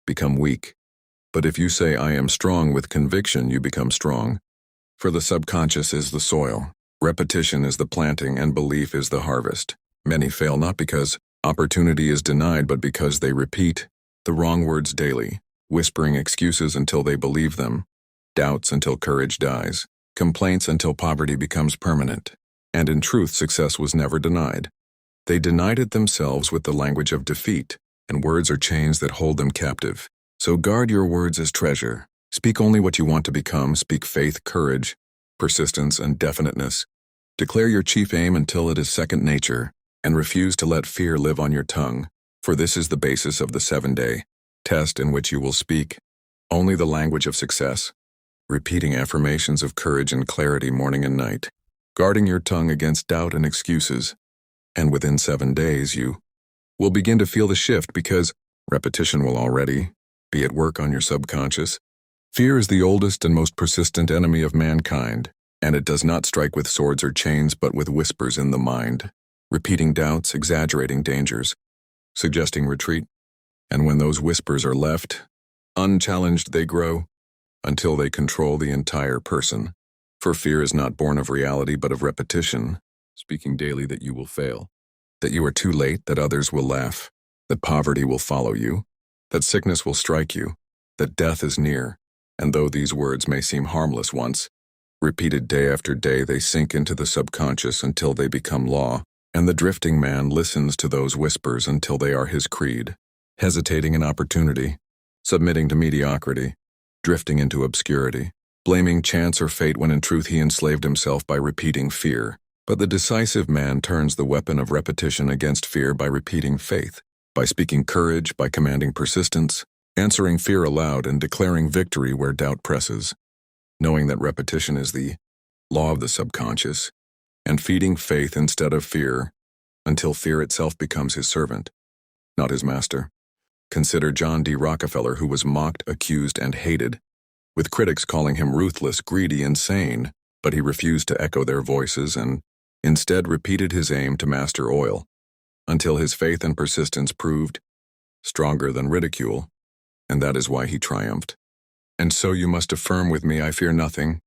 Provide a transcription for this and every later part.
become weak. But if you say, I am strong with conviction, you become strong. For the subconscious is the soil, repetition is the planting, and belief is the harvest. Many fail not because opportunity is denied, but because they repeat the wrong words daily, whispering excuses until they believe them, doubts until courage dies, complaints until poverty becomes permanent. And in truth, success was never denied. They denied it themselves with the language of defeat, and words are chains that hold them captive. So guard your words as treasure. Speak only what you want to become. Speak faith, courage, persistence, and definiteness. Declare your chief aim until it is second nature, and refuse to let fear live on your tongue, for this is the basis of the 7-day test in which you will speak only the language of success, repeating affirmations of courage and clarity morning and night, guarding your tongue against doubt and excuses, and within 7 days you will begin to feel the shift because repetition will already be at work on your subconscious. Fear is the oldest and most persistent enemy of mankind, and it does not strike with swords or chains but with whispers in the mind, repeating doubts, exaggerating dangers, suggesting retreat. And when those whispers are left unchallenged, they grow until they control the entire person. For fear is not born of reality but of repetition, speaking daily that you will fail, that you are too late, that others will laugh, that poverty will follow you, that sickness will strike you, that death is near. And though these words may seem harmless once, repeated day after day, they sink into the subconscious until they become law, and the drifting man listens to those whispers until they are his creed, hesitating in opportunity, submitting to mediocrity, drifting into obscurity, blaming chance or fate when in truth he enslaved himself by repeating fear. But the decisive man turns the weapon of repetition against fear by repeating faith, by speaking courage, by commanding persistence, answering fear aloud and declaring victory where doubt presses, knowing that repetition is the law of the subconscious, and feeding faith instead of fear until fear itself becomes his servant, not his master. Consider John D. Rockefeller, who was mocked, accused, and hated, with critics calling him ruthless, greedy, insane, but he refused to echo their voices and instead repeated his aim to master oil, until his faith and persistence proved stronger than ridicule, and that is why he triumphed. And so you must affirm with me, I fear nothing.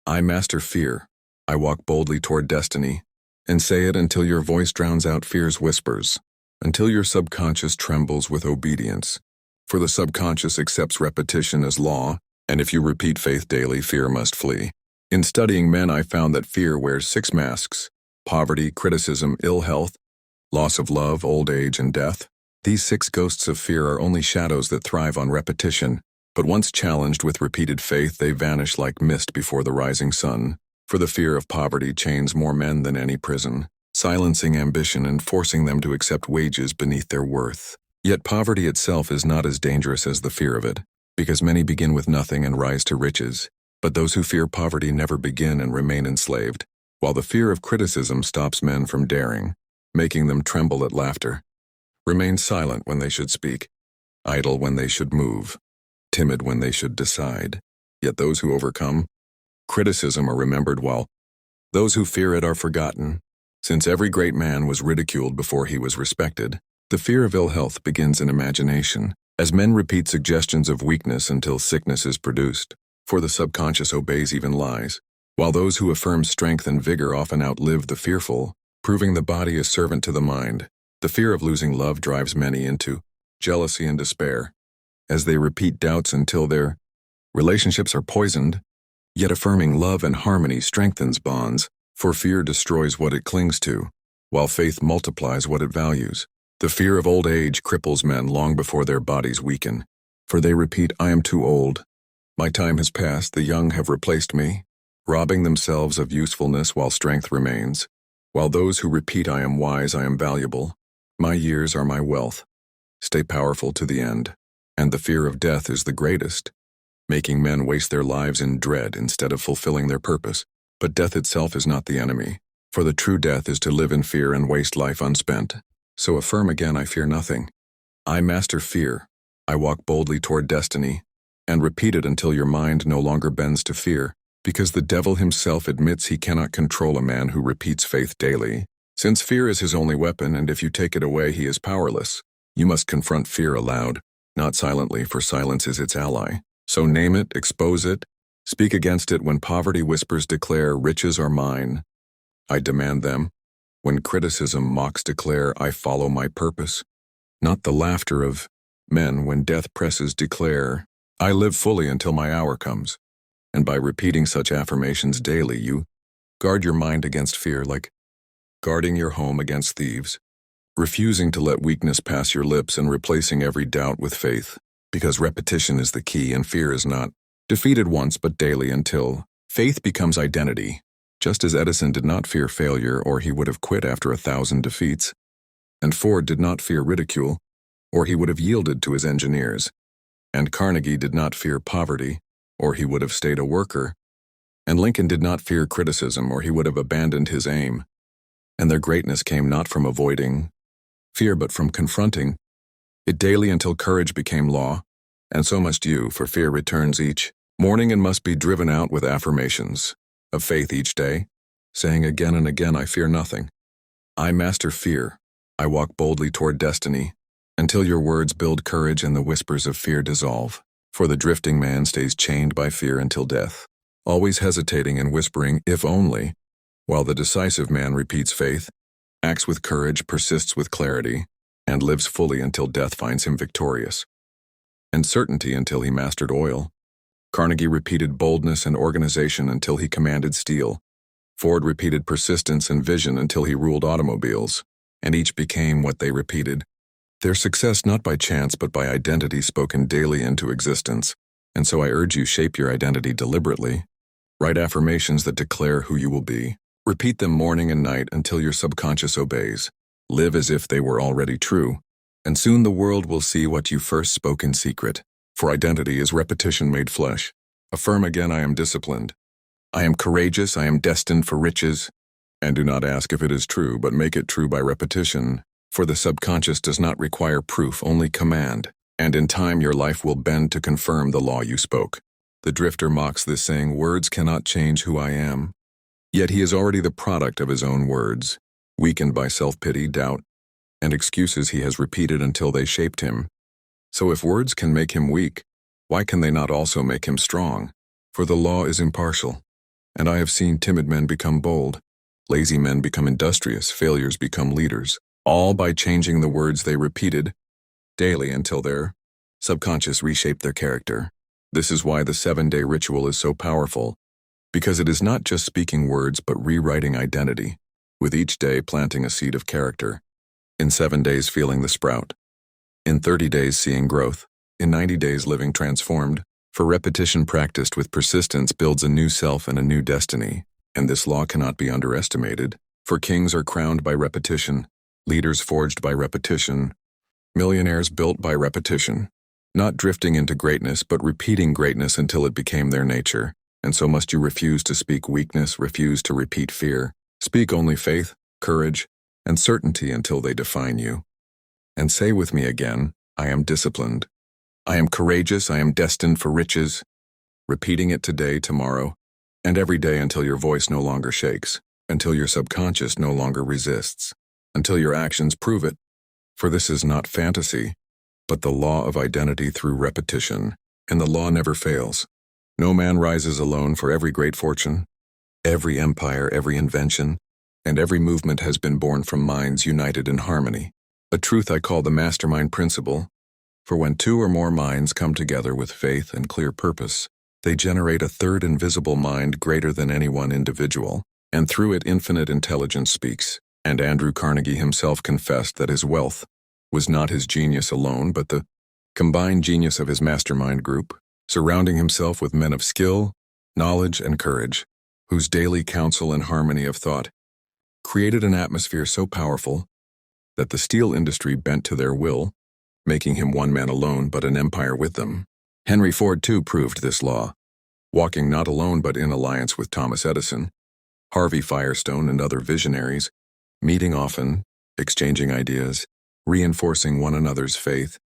I master fear. I walk boldly toward destiny, and say it until your voice drowns out fear's whispers, until your subconscious trembles with obedience. For the subconscious accepts repetition as law, and if you repeat faith daily, fear must flee. In studying men, I found that fear wears 6 masks: poverty, criticism, ill health, loss of love, old age, and death. These 6 ghosts of fear are only shadows that thrive on repetition, but once challenged with repeated faith, they vanish like mist before the rising sun. For the fear of poverty chains more men than any prison, silencing ambition and forcing them to accept wages beneath their worth. Yet poverty itself is not as dangerous as the fear of it, because many begin with nothing and rise to riches. But those who fear poverty never begin and remain enslaved, while the fear of criticism stops men from daring, making them tremble at laughter, remain silent when they should speak, idle when they should move, timid when they should decide. Yet those who overcome criticism are remembered, while those who fear it are forgotten. Since every great man was ridiculed before he was respected, the fear of ill health begins in imagination, as men repeat suggestions of weakness until sickness is produced. For the subconscious obeys even lies, while those who affirm strength and vigor often outlive the fearful, proving the body is servant to the mind. The fear of losing love drives many into jealousy and despair, as they repeat doubts until their relationships are poisoned. Yet affirming love and harmony strengthens bonds, for fear destroys what it clings to, while faith multiplies what it values. The fear of old age cripples men long before their bodies weaken, for they repeat, I am too old. My time has passed, the young have replaced me, robbing themselves of usefulness while strength remains, while those who repeat, I am wise, I am valuable, my years are my wealth, stay powerful to the end. And the fear of death is the greatest, making men waste their lives in dread instead of fulfilling their purpose. But death itself is not the enemy, for the true death is to live in fear and waste life unspent. So affirm again, I fear nothing. I master fear. I walk boldly toward destiny, and repeat it until your mind no longer bends to fear, because the devil himself admits he cannot control a man who repeats faith daily. Since fear is his only weapon, and if you take it away, he is powerless, you must confront fear aloud, not silently, for silence is its ally. So name it, expose it, speak against it when poverty whispers declare, riches are mine, I demand them. When criticism mocks declare, I follow my purpose. Not the laughter of men when death presses declare, I live fully until my hour comes. And by repeating such affirmations daily, you guard your mind against fear like guarding your home against thieves, refusing to let weakness pass your lips and replacing every doubt with faith, because repetition is the key and fear is not. Defeated once but daily until faith becomes identity. Just as Edison did not fear failure or he would have quit after 1,000 defeats, and Ford did not fear ridicule or he would have yielded to his engineers, and Carnegie did not fear poverty or he would have stayed a worker, and Lincoln did not fear criticism or he would have abandoned his aim, and their greatness came not from avoiding fear but from confronting it daily until courage became law, and so must you, for fear returns each morning and must be driven out with affirmations of faith each day, saying again and again, I fear nothing. I master fear. I walk boldly toward destiny, until your words build courage and the whispers of fear dissolve. For the drifting man stays chained by fear until death, always hesitating and whispering, if only, while the decisive man repeats faith, acts with courage, persists with clarity, and lives fully until death finds him victorious. And certainty until he mastered oil. Carnegie repeated boldness and organization until he commanded steel. Ford repeated persistence and vision until he ruled automobiles, and each became what they repeated. Their success not by chance but by identity spoken daily into existence, and so I urge you, shape your identity deliberately. Write affirmations that declare who you will be. Repeat them morning and night until your subconscious obeys. Live as if they were already true, and soon the world will see what you first spoke in secret. For identity is repetition made flesh. Affirm again, I am disciplined. I am courageous, I am destined for riches. And do not ask if it is true, but make it true by repetition. For the subconscious does not require proof, only command. And in time your life will bend to confirm the law you spoke. The drifter mocks this, saying, words cannot change who I am. Yet he is already the product of his own words, weakened by self-pity, doubt, and excuses he has repeated until they shaped him. So if words can make him weak, why can they not also make him strong? For the law is impartial, and I have seen timid men become bold, lazy men become industrious, failures become leaders, all by changing the words they repeated daily until their subconscious reshaped their character. This is why the 7-day ritual is so powerful, because it is not just speaking words but rewriting identity, with each day planting a seed of character, in 7 days feeling the sprout, in 30 days seeing growth, in 90 days living transformed. For repetition practiced with persistence builds a new self and a new destiny, and this law cannot be underestimated. For kings are crowned by repetition, leaders forged by repetition, millionaires built by repetition, not drifting into greatness but repeating greatness until it became their nature. And so must you refuse to speak weakness, refuse to repeat fear, speak only faith, courage, and certainty until they define you. And say with me again, I am disciplined. I am courageous, I am destined for riches. Repeating it today, tomorrow, and every day until your voice no longer shakes, until your subconscious no longer resists, until your actions prove it. For this is not fantasy, but the law of identity through repetition, and the law never fails. No man rises alone. For every great fortune, every empire, every invention, and every movement has been born from minds united in harmony. A truth I call the mastermind principle, for when 2 or more minds come together with faith and clear purpose, they generate a third invisible mind greater than any one individual, and through it infinite intelligence speaks. And Andrew Carnegie himself confessed that his wealth was not his genius alone, but the combined genius of his mastermind group, surrounding himself with men of skill, knowledge, and courage, whose daily counsel and harmony of thought created an atmosphere so powerful that the steel industry bent to their will, making him one man alone but an empire with them. Henry Ford too proved this law, walking not alone but in alliance with Thomas Edison, Harvey Firestone, and other visionaries, meeting often, exchanging ideas, reinforcing one another's faith.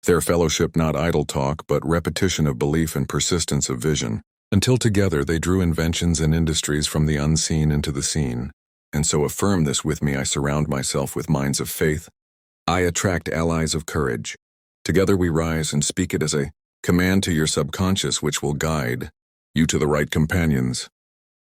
Their fellowship not idle talk but repetition of belief and persistence of vision, until together they drew inventions and industries from the unseen into the seen. And so affirm this with me, I surround myself with minds of faith. I attract allies of courage. Together we rise and speak it as a command to your subconscious which will guide you to the right companions,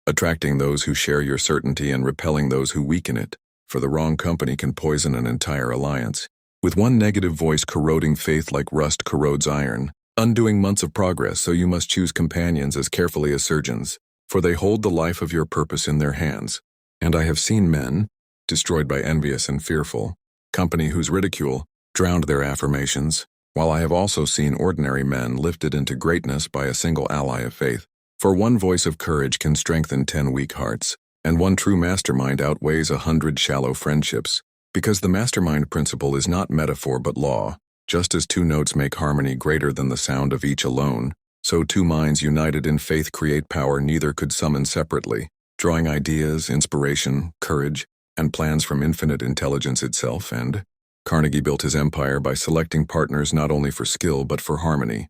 attracting those who share your certainty and repelling those who weaken it, for the wrong company can poison an entire alliance. With one negative voice corroding faith like rust corrodes iron, undoing months of progress, so you must choose companions as carefully as surgeons, for they hold the life of your purpose in their hands. And I have seen men, destroyed by envious and fearful company whose ridicule drowned their affirmations, while I have also seen ordinary men lifted into greatness by a single ally of faith. For one voice of courage can strengthen 10 weak hearts, and one true mastermind outweighs 100 shallow friendships, because the mastermind principle is not metaphor but law. Just as 2 notes make harmony greater than the sound of each alone, so 2 minds united in faith create power neither could summon separately, drawing ideas, inspiration, courage, and plans from infinite intelligence itself. And Carnegie built his empire by selecting partners not only for skill but for harmony,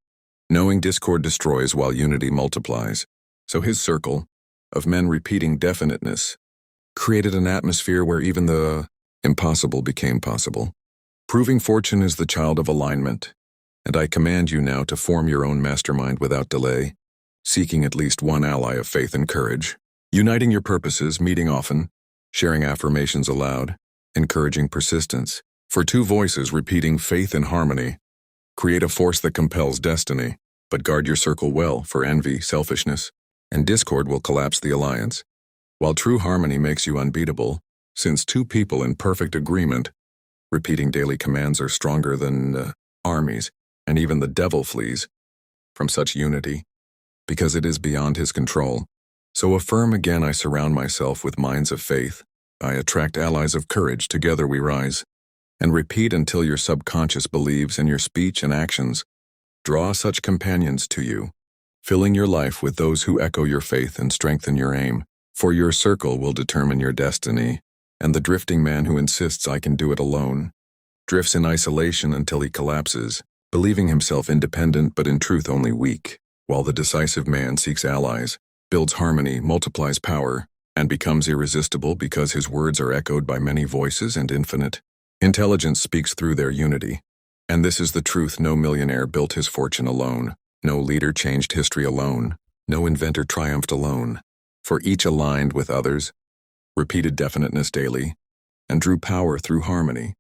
knowing discord destroys while unity multiplies. So his circle of men repeating definiteness created an atmosphere where even the impossible became possible. Proving fortune is the child of alignment, and I command you now to form your own mastermind without delay, seeking at least one ally of faith and courage, uniting your purposes, meeting often, sharing affirmations aloud, encouraging persistence. For 2 voices repeating faith and harmony create a force that compels destiny, but guard your circle well, for envy, selfishness, and discord will collapse the alliance, while true harmony makes you unbeatable, since 2 people in perfect agreement repeating daily commands are stronger than armies, and even the devil flees from such unity, because it is beyond his control. So affirm again, I surround myself with minds of faith, I attract allies of courage, together we rise, and repeat until your subconscious believes in your speech and actions. Draw such companions to you, filling your life with those who echo your faith and strengthen your aim, for your circle will determine your destiny. And the drifting man who insists I can do it alone drifts in isolation until he collapses, believing himself independent but in truth only weak, while the decisive man seeks allies, builds harmony, multiplies power, and becomes irresistible because his words are echoed by many voices and infinite intelligence speaks through their unity. And this is the truth: no millionaire built his fortune alone, no leader changed history alone, no inventor triumphed alone, for each aligned with others, repeated definiteness daily, and drew power through harmony,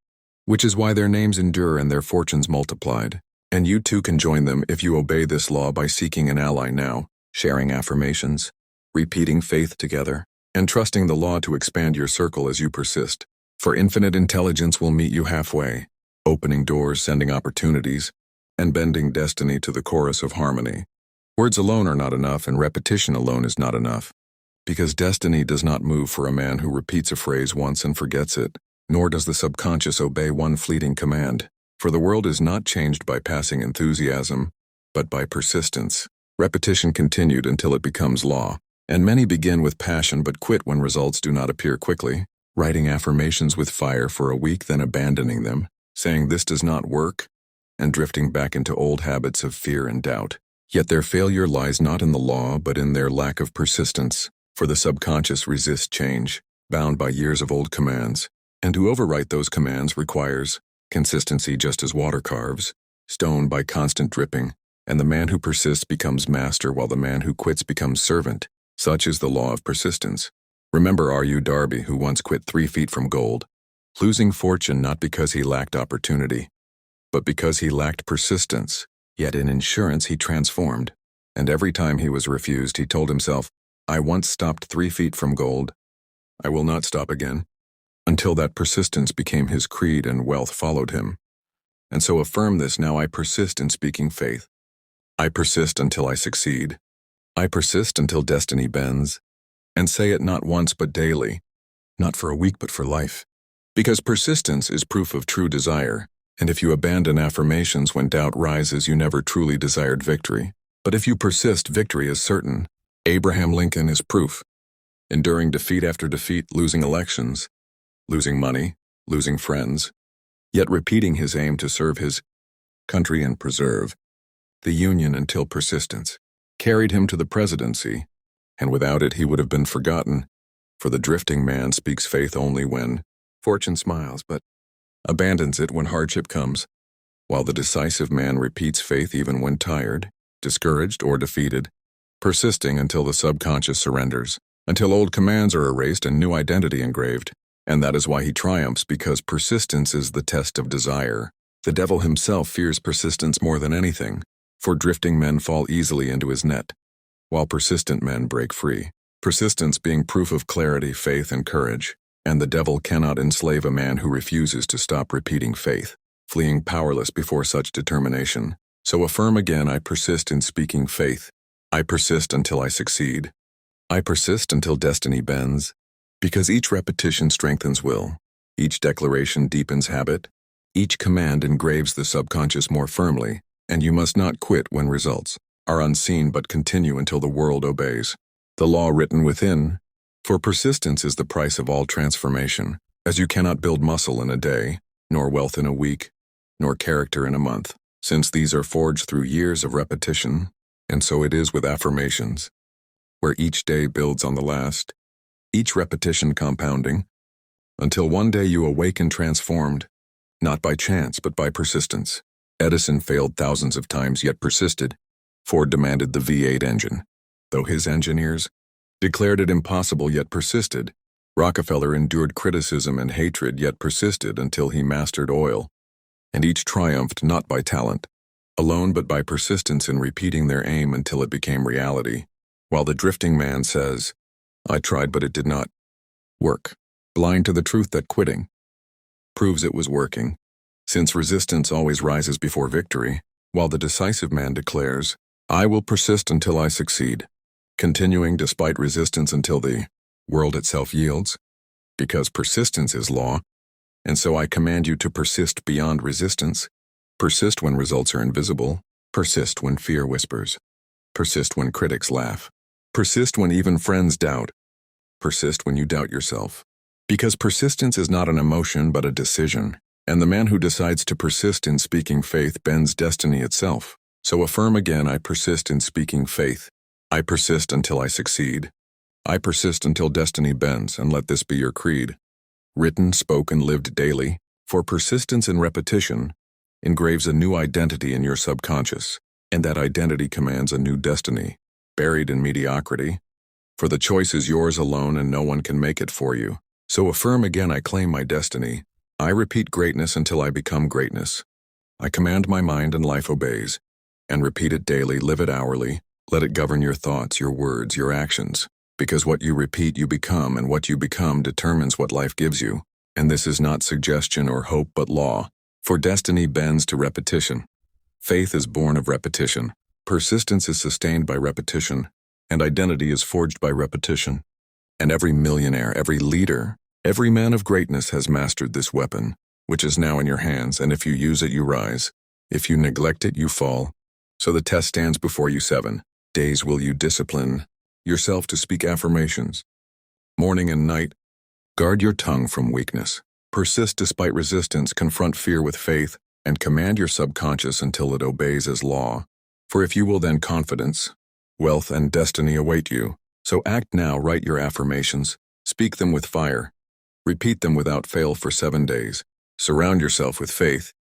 which is why their names endure and their fortunes multiplied. And you too can join them if you obey this law by seeking an ally now, sharing affirmations, repeating faith together, and trusting the law to expand your circle as you persist. For infinite intelligence will meet you halfway, opening doors, sending opportunities, and bending destiny to the chorus of harmony. Words alone are not enough, and repetition alone is not enough, because destiny does not move for a man who repeats a phrase once and forgets it, nor does the subconscious obey one fleeting command. For the world is not changed by passing enthusiasm, but by persistence. Repetition continued until it becomes law, and many begin with passion but quit when results do not appear quickly, writing affirmations with fire for a week, then abandoning them, saying this does not work, and drifting back into old habits of fear and doubt. Yet their failure lies not in the law but in their lack of persistence, for the subconscious resists change, bound by years of old commands, and to overwrite those commands requires consistency, just as water carves stone by constant dripping, and the man who persists becomes master while the man who quits becomes servant. Such is the law of persistence. Remember R.U. Darby, who once quit 3 feet from gold, losing fortune not because he lacked opportunity, but because he lacked persistence. Yet in insurance he transformed, and every time he was refused he told himself, I once stopped 3 feet from gold, I will not stop again, until that persistence became his creed and wealth followed him. And so affirm this now: I persist in speaking faith. I persist until I succeed. I persist until destiny bends. And say it not once but daily, not for a week but for life. Because persistence is proof of true desire, and if you abandon affirmations when doubt rises, you never truly desired victory. But if you persist, victory is certain. Abraham Lincoln is proof. Enduring defeat after defeat, losing elections, losing money, losing friends, yet repeating his aim to serve his country and preserve the Union until persistence carried him to the presidency, and without it he would have been forgotten, for the drifting man speaks faith only when fortune smiles, but abandons it when hardship comes. while the decisive man repeats faith even when tired, discouraged, or defeated, persisting until the subconscious surrenders, until old commands are erased and new identity engraved. And that is why he triumphs, because persistence is the test of desire. The devil himself fears persistence more than anything, for drifting men fall easily into his net, while persistent men break free. Persistence being proof of clarity, faith, and courage, and the devil cannot enslave a man who refuses to stop repeating faith, fleeing powerless before such determination. So affirm again, I persist in speaking faith. I persist until I succeed. I persist until destiny bends, because each repetition strengthens will, each declaration deepens habit, each command engraves the subconscious more firmly, and you must not quit when results are unseen but continue until the world obeys. The law written within, for persistence is the price of all transformation, as you cannot build muscle in a day, nor wealth in a week, nor character in a month, since these are forged through years of repetition, and so it is with affirmations, where each day builds on the last, each repetition compounding, until one day you awaken transformed, not by chance but by persistence. Edison failed thousands of times yet persisted. Ford demanded the V8 engine, though his engineers declared it impossible yet persisted. Rockefeller endured criticism and hatred yet persisted until he mastered oil, and each triumphed not by talent alone but by persistence in repeating their aim until it became reality, while the drifting man says, I tried but it did not work, blind to the truth that quitting proves it was working, since resistance always rises before victory, while the decisive man declares, I will persist until I succeed, continuing despite resistance until the world itself yields, because persistence is law, and so I command you to persist beyond resistance. Persist when results are invisible, persist when fear whispers, persist when critics laugh, persist when even friends doubt, persist when you doubt yourself. Because persistence is not an emotion but a decision, and the man who decides to persist in speaking faith bends destiny itself. So affirm again, I persist in speaking faith. I persist until I succeed. I persist until destiny bends, and let this be your creed. Written, spoken, lived daily, for persistence in repetition engraves a new identity in your subconscious, and that identity commands a new destiny, buried in mediocrity, for the choice is yours alone and no one can make it for you. So affirm again, I claim my destiny. I repeat greatness until I become greatness. I command my mind and life obeys, and repeat it daily, live it hourly, let it govern your thoughts, your words, your actions, because what you repeat you become, and what you become determines what life gives you. And this is not suggestion or hope but law, for destiny bends to repetition. Faith is born of repetition, persistence is sustained by repetition, and identity is forged by repetition. And every millionaire, every leader, every man of greatness has mastered this weapon, which is now in your hands, and if you use it, you rise. If you neglect it, you fall. So the test stands before you. 7 days will you discipline yourself to speak affirmations. Morning and night, guard your tongue from weakness. Persist despite resistance, confront fear with faith, and command your subconscious until it obeys as law. For if you will, then confidence, wealth, and destiny await you. So act now, write your affirmations, speak them with fire, repeat them without fail for 7 days. Surround yourself with faith,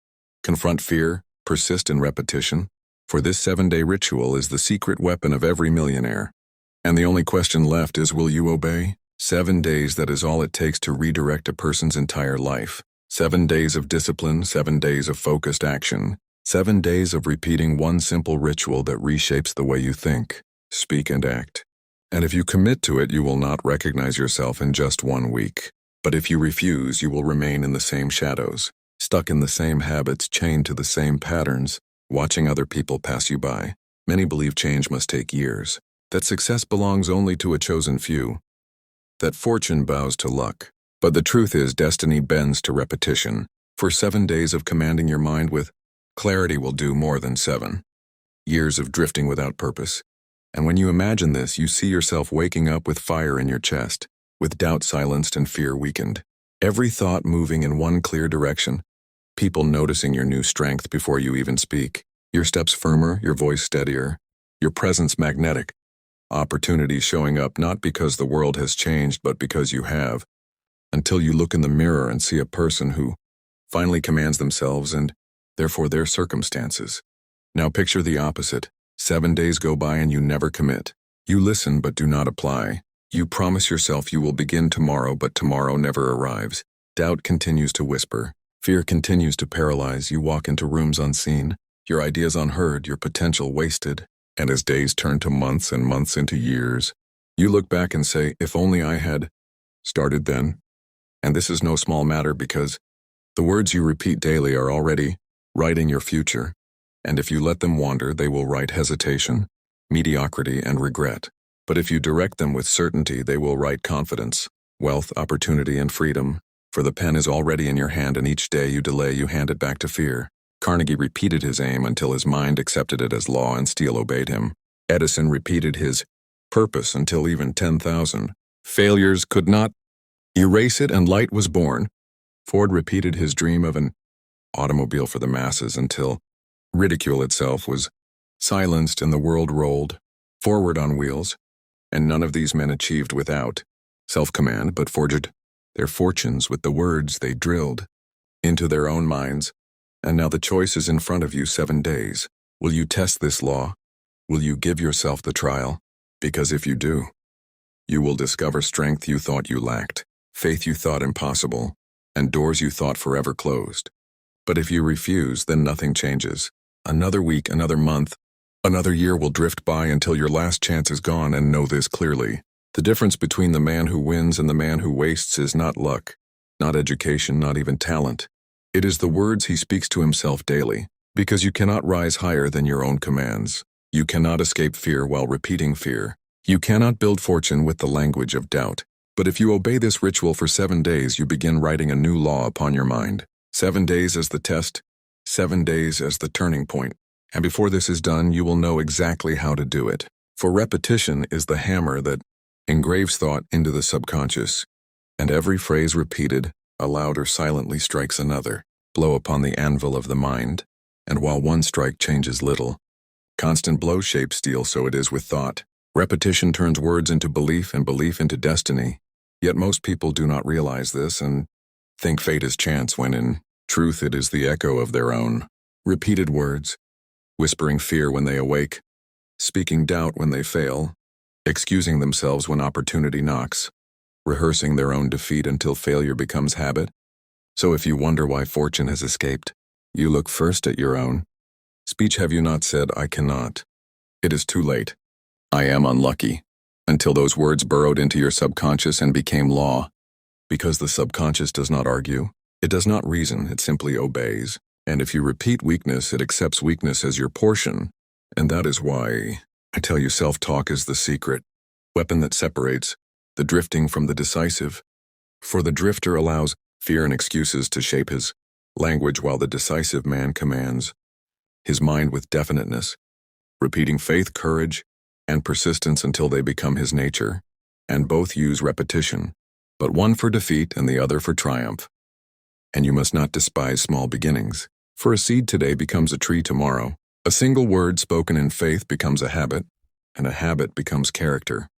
confront fear, persist in repetition, for this 7-day ritual is the secret weapon of every millionaire. And the only question left is, will you obey? 7 days, that is all it takes to redirect a person's entire life. 7 days of discipline, 7 days of focused action, 7 days of repeating one simple ritual that reshapes the way you think, speak, and act. And if you commit to it, you will not recognize yourself in just 1 week. But if you refuse, you will remain in the same shadows, stuck in the same habits, chained to the same patterns, watching other people pass you by. Many believe change must take years, that success belongs only to a chosen few, that fortune bows to luck. But the truth is, destiny bends to repetition. For 7 days of commanding your mind with clarity will do more than 7 years of drifting without purpose. And when you imagine this, you see yourself waking up with fire in your chest, with doubt silenced and fear weakened. Every thought moving in one clear direction, people noticing your new strength before you even speak, your steps firmer, your voice steadier, your presence magnetic, opportunities showing up not because the world has changed but because you have, until you look in the mirror and see a person who finally commands themselves and therefore their circumstances. Now picture the opposite. 7 days go by and you never commit. You listen but do not apply. You promise yourself you will begin tomorrow, but tomorrow never arrives. Doubt continues to whisper. Fear continues to paralyze. You walk into rooms unseen, your ideas unheard, your potential wasted. And as days turn to months and months into years, you look back and say, if only I had started then. And this is no small matter, because the words you repeat daily are already writing your future. And if you let them wander, they will write hesitation, mediocrity, and regret. But if you direct them with certainty, they will write confidence, wealth, opportunity, and freedom. For the pen is already in your hand, and each day you delay, you hand it back to fear. Carnegie repeated his aim until his mind accepted it as law and steel obeyed him. Edison repeated his purpose until even 10,000 failures could not erase it, and light was born. Ford repeated his dream of an automobile for the masses until ridicule itself was silenced and the world rolled forward on wheels. And none of these men achieved without self-command, but forged their fortunes with the words they drilled into their own minds. And now the choice is in front of you. 7 days. Will you test this law? Will you give yourself the trial? Because if you do, you will discover strength you thought you lacked, faith you thought impossible, and doors you thought forever closed. But if you refuse, then nothing changes. Another week, another month, another year will drift by until your last chance is gone. And know this clearly. The difference between the man who wins and the man who wastes is not luck, not education, not even talent. It is the words he speaks to himself daily, because you cannot rise higher than your own commands. You cannot escape fear while repeating fear. You cannot build fortune with the language of doubt. But if you obey this ritual for 7 days, you begin writing a new law upon your mind. 7 days as the test, 7 days as the turning point. And before this is done, you will know exactly how to do it. For repetition is the hammer that engraves thought into the subconscious, and every phrase repeated, aloud or silently, strikes another blow upon the anvil of the mind. And while one strike changes little, constant blows shape steel. So it is with thought. Repetition turns words into belief, and belief into destiny. Yet most people do not realize this and think fate is chance, when in truth it is the echo of their own repeated words, whispering fear when they awake, speaking doubt when they fail, excusing themselves when opportunity knocks, rehearsing their own defeat until failure becomes habit. So if you wonder why fortune has escaped, you look first at your own speech. Have you not said, I cannot? It is too late. I am unlucky, until those words burrowed into your subconscious and became law. Because the subconscious does not argue, it does not reason, it simply obeys. And if you repeat weakness, it accepts weakness as your portion. And that is why I tell you, self-talk is the secret weapon that separates the drifting from the decisive. For the drifter allows fear and excuses to shape his language, while the decisive man commands his mind with definiteness, repeating faith, courage, and persistence until they become his nature. And both use repetition, but one for defeat and the other for triumph. And you must not despise small beginnings, for a seed today becomes a tree tomorrow. A single word spoken in faith becomes a habit, and a habit becomes character.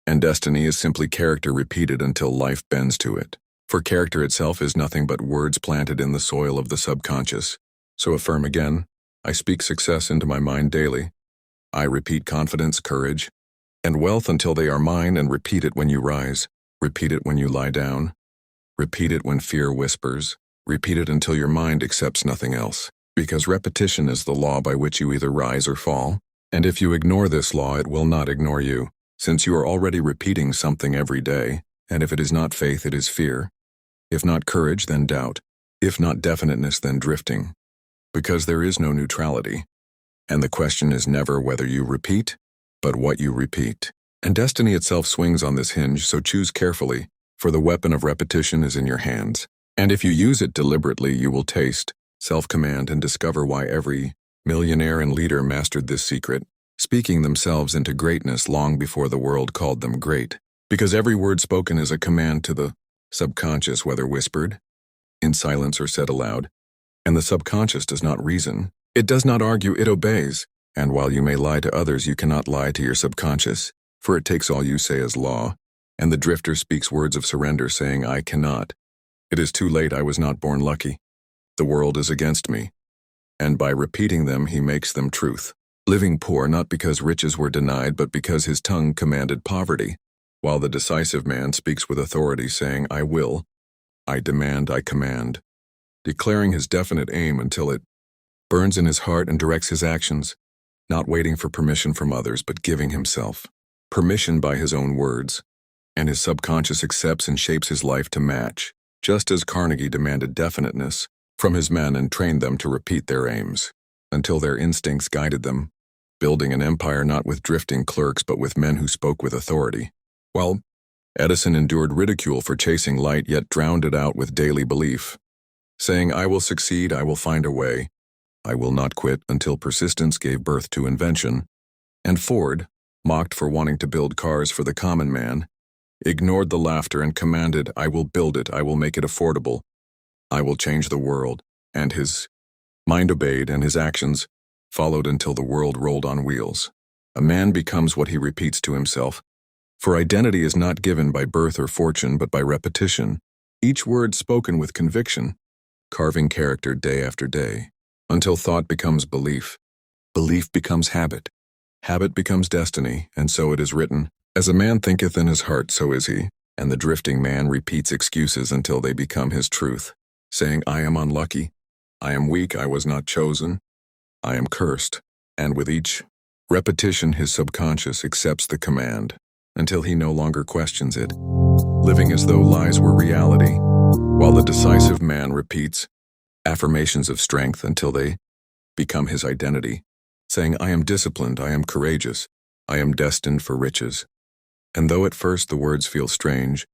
And destiny is simply character repeated until life bends to it. For character itself is nothing but words planted in the soil of the subconscious. So affirm again, I speak success into my mind daily. I repeat confidence, courage, and wealth until they are mine, and repeat it when you rise. Repeat it when you lie down. Repeat it when fear whispers. Repeat it until your mind accepts nothing else. Because repetition is the law by which you either rise or fall. And if you ignore this law, it will not ignore you, since you are already repeating something every day. And if it is not faith, it is fear. If not courage, then doubt. If not definiteness, then drifting. Because there is no neutrality. And the question is never whether you repeat, but what you repeat. And destiny itself swings on this hinge, so choose carefully, for the weapon of repetition is in your hands. And if you use it deliberately, you will taste self-command and discover why every millionaire and leader mastered this secret, speaking themselves into greatness long before the world called them great. Because every word spoken is a command to the subconscious, whether whispered, in silence, or said aloud. And the subconscious does not reason. It does not argue, it obeys. And while you may lie to others, you cannot lie to your subconscious, for it takes all you say as law. And the drifter speaks words of surrender, saying, I cannot. It is too late, I was not born lucky. The world is against me. and by repeating them he makes them truth. Living poor not because riches were denied, but because his tongue commanded poverty, while the decisive man speaks with authority, saying, I will, I demand, I command, declaring his definite aim until it burns in his heart and directs his actions, not waiting for permission from others, but giving himself permission by his own words, and his subconscious accepts and shapes his life to match, just as Carnegie demanded definiteness from his men and trained them to repeat their aims, until their instincts guided them, building an empire not with drifting clerks but with men who spoke with authority. While Edison endured ridicule for chasing light, yet drowned it out with daily belief, saying, I will succeed, I will find a way, I will not quit, until persistence gave birth to invention. And Ford, mocked for wanting to build cars for the common man, ignored the laughter and commanded, I will build it, I will make it affordable, I will change the world. And his mind obeyed, and his actions followed until the world rolled on wheels. A man becomes what he repeats to himself, for identity is not given by birth or fortune, but by repetition, each word spoken with conviction, carving character day after day, until thought becomes belief, belief becomes habit, habit becomes destiny, and so it is written, as a man thinketh in his heart, so is he. And the drifting man repeats excuses until they become his truth, saying, I am unlucky, I am weak, I was not chosen, I am cursed. And with each repetition his subconscious accepts the command, until he no longer questions it, living as though lies were reality, while the decisive man repeats affirmations of strength until they become his identity, saying, I am disciplined, I am courageous, I am destined for riches. And though at first the words feel strange,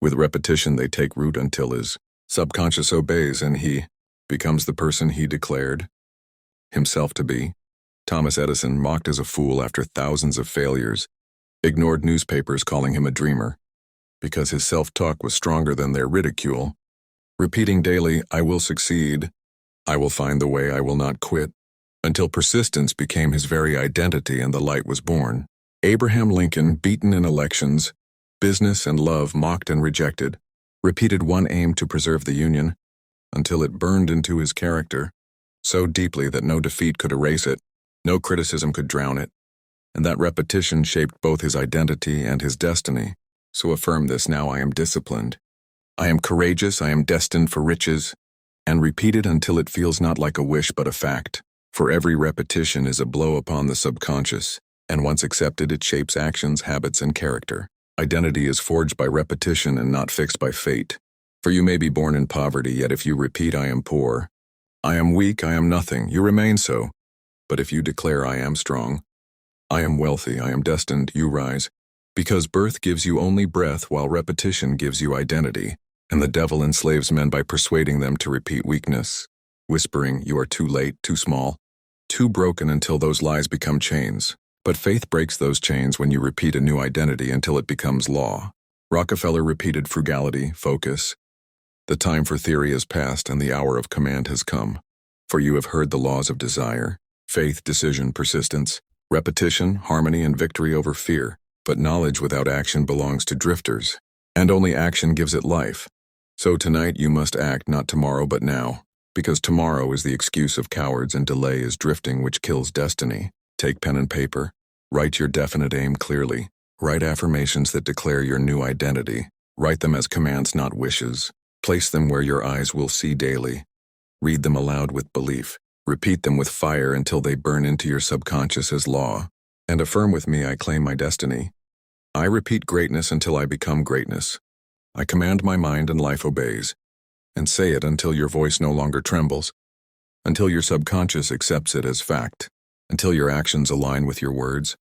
with repetition they take root until his subconscious obeys and he becomes the person he declared himself to be. Thomas Edison, mocked as a fool after thousands of failures, ignored newspapers calling him a dreamer, because his self-talk was stronger than their ridicule, repeating daily, I will succeed, I will find the way, I will not quit, until persistence became his very identity and the light was born. Abraham Lincoln, beaten in elections, business and love mocked and rejected, repeated one aim to preserve the Union, until it burned into his character, so deeply that no defeat could erase it, no criticism could drown it, and that repetition shaped both his identity and his destiny. So affirm this now, I am disciplined, I am courageous, I am destined for riches, and repeat it until it feels not like a wish but a fact, for every repetition is a blow upon the subconscious, and once accepted it shapes actions, habits, and character. Identity is forged by repetition and not fixed by fate, for you may be born in poverty, yet if you repeat, I am poor, I am weak, I am nothing, you remain so. But if you declare, I am strong, I am wealthy, I am destined, you rise, because birth gives you only breath while repetition gives you identity, and the devil enslaves men by persuading them to repeat weakness, whispering, you are too late, too small, too broken, until those lies become chains. But faith breaks those chains when you repeat a new identity until it becomes law. Rockefeller repeated frugality, focus. The time for theory is past and the hour of command has come. For you have heard the laws of desire, faith, decision, persistence, repetition, harmony, and victory over fear. But knowledge without action belongs to drifters, and only action gives it life. So tonight you must act, not tomorrow but now, because tomorrow is the excuse of cowards and delay is drifting which kills destiny. Take pen and paper, write your definite aim clearly, write affirmations that declare your new identity, write them as commands, not wishes, place them where your eyes will see daily, read them aloud with belief, repeat them with fire until they burn into your subconscious as law, and affirm with me, I claim my destiny. I repeat greatness until I become greatness. I command my mind and life obeys, and say it until your voice no longer trembles, until your subconscious accepts it as fact, until your actions align with your words,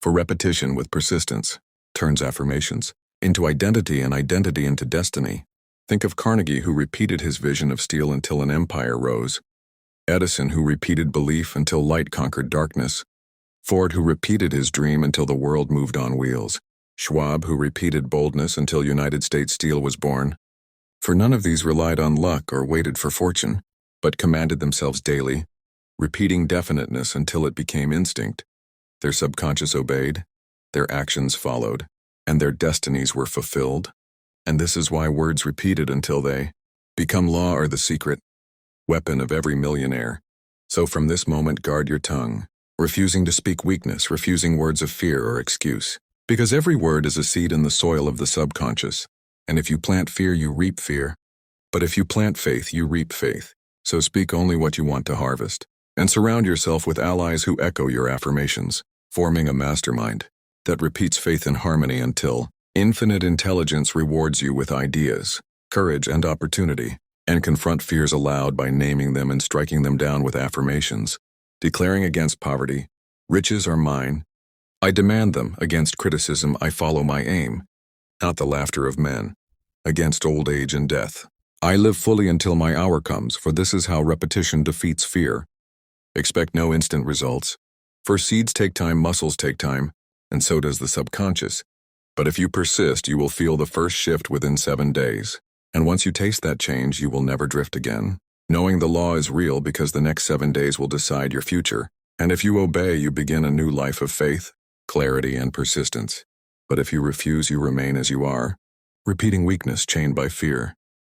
for repetition with persistence turns affirmations into identity and identity into destiny. Think of Carnegie, who repeated his vision of steel until an empire rose, Edison, who repeated belief until light conquered darkness, Ford, who repeated his dream until the world moved on wheels, Schwab, who repeated boldness until United States Steel was born. For none of these relied on luck or waited for fortune, but commanded themselves daily, repeating definiteness until it became instinct. Their subconscious obeyed, their actions followed, and their destinies were fulfilled. And this is why words repeated until they become law are the secret weapon of every millionaire. So from this moment, guard your tongue, refusing to speak weakness, refusing words of fear or excuse. Because every word is a seed in the soil of the subconscious, and if you plant fear, you reap fear. But if you plant faith, you reap faith. So speak only what you want to harvest, and surround yourself with allies who echo your affirmations, forming a mastermind that repeats faith and harmony until infinite intelligence rewards you with ideas, courage, and opportunity, and confront fears aloud by naming them and striking them down with affirmations, declaring against poverty, riches are mine. I demand them. Against criticism, I follow my aim, not the laughter of men. Against old age and death, I live fully until my hour comes, for this is how repetition defeats fear. Expect no instant results, for seeds take time, muscles take time, and so does the subconscious. But if you persist, you will feel the first shift within 7 days. And once you taste that change, you will never drift again. Knowing the law is real because the next 7 days will decide your future. And if you obey, you begin a new life of faith, clarity, and persistence. But if you refuse, you remain as you are, repeating weakness chained by fear.